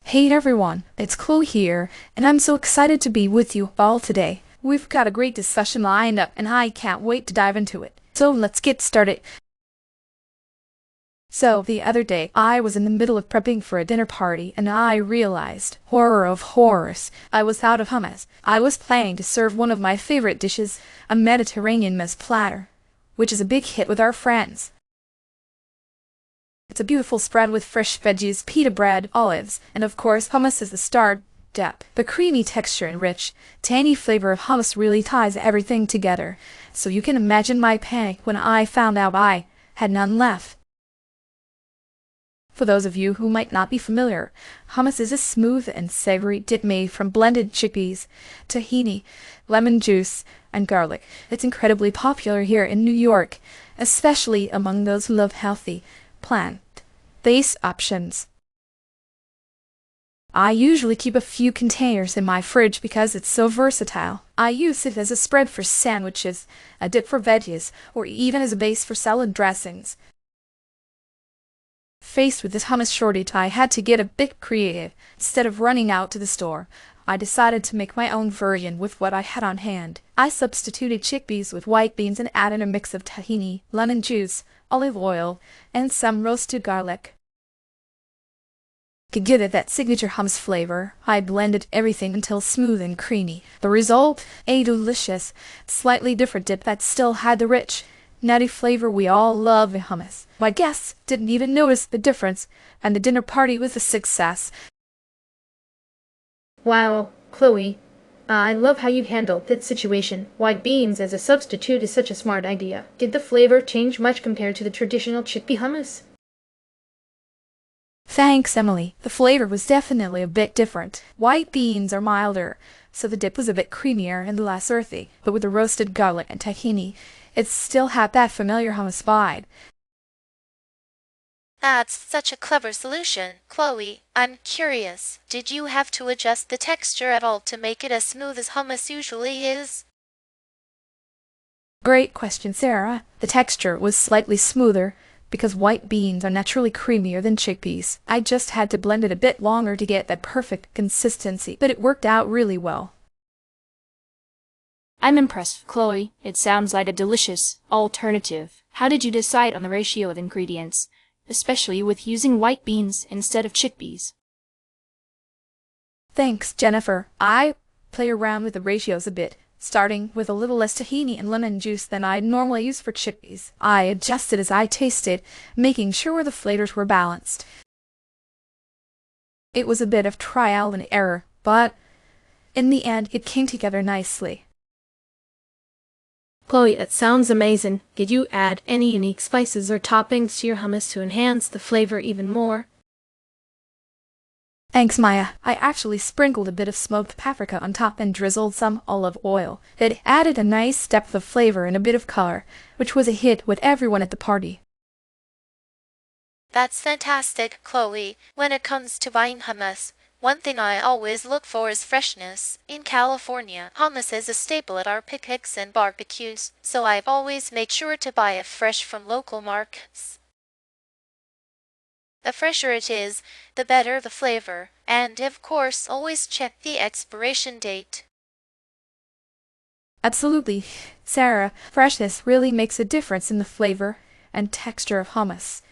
Hey everyone, it's Chloe here, and I'm so excited to be with you all today. We've got a great discussion lined up, and I can't wait to dive into it. So let's get started. So the other day, I was in the middle of prepping for a dinner party, and I realized, horror of horrors, I was out of hummus. I was planning to serve one of my favorite dishes, a Mediterranean mezze platter, which is a big hit with our friends. It's a beautiful spread with fresh veggies, pita bread, olives, and of course hummus is the star dip. The creamy texture and rich, tangy flavor of hummus really ties everything together. So you can imagine my panic when I found out I had none left. For those of you who might not be familiar, hummus is a smooth and savory dip made from blended chickpeas, tahini, lemon juice, and garlic. It's incredibly popular here in New York, especially among those who love healthy, plant-based options. I usually keep a few containers in my fridge because it's so versatile. I use it as a spread for sandwiches, a dip for veggies, or even as a base for salad dressings. Faced with this hummus shortage, I had to get a bit creative. Instead of running out to the store, I decided to make my own version with what I had on hand. I substituted chickpeas with white beans and added a mix of tahini, lemon juice, olive oil, and some roasted garlic. To give it that signature hummus flavor, I blended everything until smooth and creamy. The result? A delicious, slightly different dip that still had the rich, nutty flavor we all love in hummus. My guests didn't even notice the difference, and the dinner party was a success. Wow, Chloe, I love how you handled that situation. White beans as a substitute is such a smart idea. Did the flavor change much compared to the traditional chickpea hummus? Thanks, Emily. The flavor was definitely a bit different. White beans are milder, so the dip was a bit creamier and less earthy. But with the roasted garlic and tahini, it still had that familiar hummus vibe. That's such a clever solution. Chloe, I'm curious, did you have to adjust the texture at all to make it as smooth as hummus usually is? Great question, Sarah. The texture was slightly smoother because white beans are naturally creamier than chickpeas. I just had to blend it a bit longer to get that perfect consistency, but it worked out really well. I'm impressed, Chloe. It sounds like a delicious alternative. How did you decide on the ratio of ingredients, especially with using white beans instead of chickpeas? Thanks, Jennifer. I play around with the ratios a bit, starting with a little less tahini and lemon juice than I'd normally use for chickpeas. I adjusted as I tasted, making sure the flavors were balanced. It was a bit of trial and error, but in the end, it came together nicely. Chloe, that sounds amazing. Did you add any unique spices or toppings to your hummus to enhance the flavor even more? Thanks, Maya. I actually sprinkled a bit of smoked paprika on top and drizzled some olive oil. It added a nice depth of flavor and a bit of color, which was a hit with everyone at the party. That's fantastic, Chloe. When it comes to buying hummus, one thing I always look for is freshness. In California, hummus is a staple at our picnics and barbecues, so I've always made sure to buy it fresh from local markets. The fresher it is, the better the flavor, and of course, always check the expiration date. Absolutely, Sarah. Freshness really makes a difference in the flavor and texture of hummus.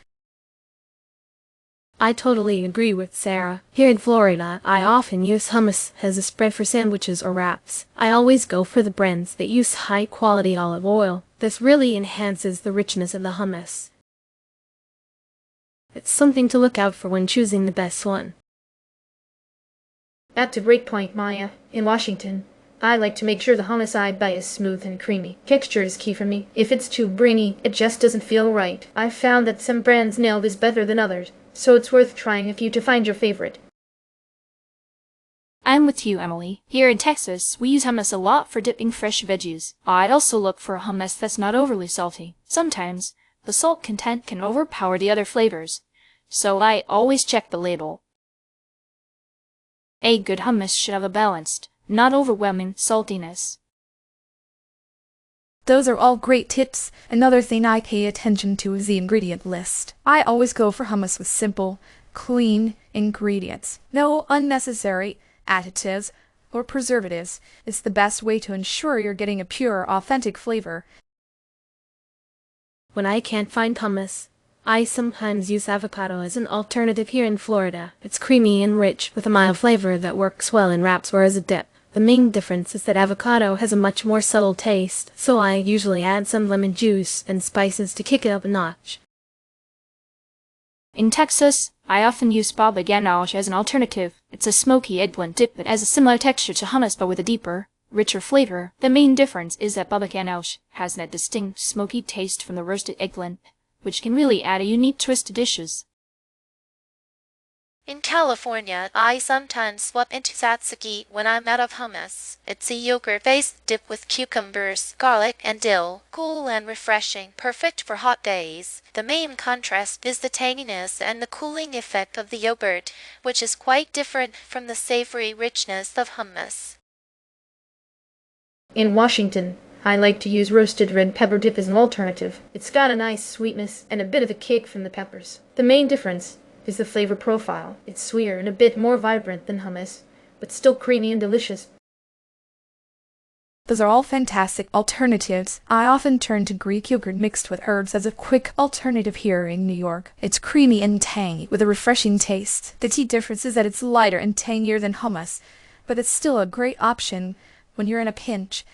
I totally agree with Sarah. Here in Florida, I often use hummus as a spread for sandwiches or wraps. I always go for the brands that use high-quality olive oil. This really enhances the richness of the hummus. It's something to look out for when choosing the best one. That's a great point, Maya. In Washington, I like to make sure the hummus I buy is smooth and creamy. Texture is key for me. If it's too briny, it just doesn't feel right. I've found that some brands nail this better than others, so it's worth trying a few to find your favorite. I'm with you, Emily. Here in Texas, we use hummus a lot for dipping fresh veggies. I also look for a hummus that's not overly salty. Sometimes, the salt content can overpower the other flavors, so I always check the label. A good hummus should have a balanced, not overwhelming saltiness. Those are all great tips. Another thing I pay attention to is the ingredient list. I always go for hummus with simple, clean ingredients. No unnecessary additives or preservatives. It's the best way to ensure you're getting a pure, authentic flavor. When I can't find hummus, I sometimes use avocado as an alternative here in Florida. It's creamy and rich with a mild flavor that works well in wraps or as a dip. The main difference is that avocado has a much more subtle taste, so I usually add some lemon juice and spices to kick it up a notch. In Texas, I often use baba ganoush as an alternative. It's a smoky eggplant dip that has a similar texture to hummus but with a deeper, richer flavor. The main difference is that baba ganoush has that distinct smoky taste from the roasted eggplant, which can really add a unique twist to dishes. In California, I sometimes swap into tzatziki when I'm out of hummus. It's a yogurt-based dip with cucumbers, garlic, and dill. Cool and refreshing, perfect for hot days. The main contrast is the tanginess and the cooling effect of the yogurt, which is quite different from the savory richness of hummus. In Washington, I like to use roasted red pepper dip as an alternative. It's got a nice sweetness and a bit of a kick from the peppers. The main difference is the flavor profile. It's sweeter and a bit more vibrant than hummus, but still creamy and delicious. Those are all fantastic alternatives. I often turn to Greek yogurt mixed with herbs as a quick alternative here in New York. It's creamy and tangy with a refreshing taste. The key difference is that it's lighter and tangier than hummus, but it's still a great option when you're in a pinch.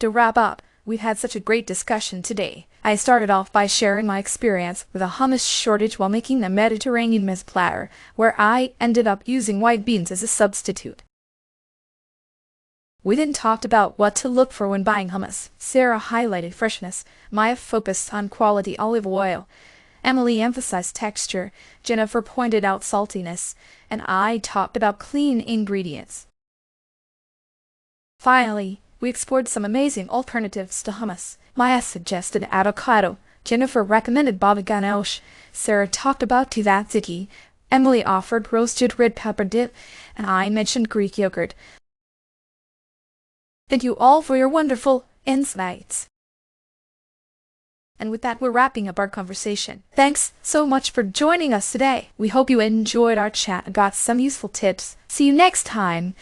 To wrap up, we've had such a great discussion today. I started off by sharing my experience with a hummus shortage while making a Mediterranean mezze platter, where I ended up using white beans as a substitute. We then talked about what to look for when buying hummus. Sarah highlighted freshness, Maya focused on quality olive oil, Emily emphasized texture, Jennifer pointed out saltiness, and I talked about clean ingredients. Finally, we explored some amazing alternatives to hummus. Maya suggested avocado, Jennifer recommended baba ganoush, Sarah talked about tzatziki, Emily offered roasted red pepper dip, and I mentioned Greek yogurt. Thank you all for your wonderful insights. And with that, we're wrapping up our conversation. Thanks so much for joining us today. We hope you enjoyed our chat and got some useful tips. See you next time.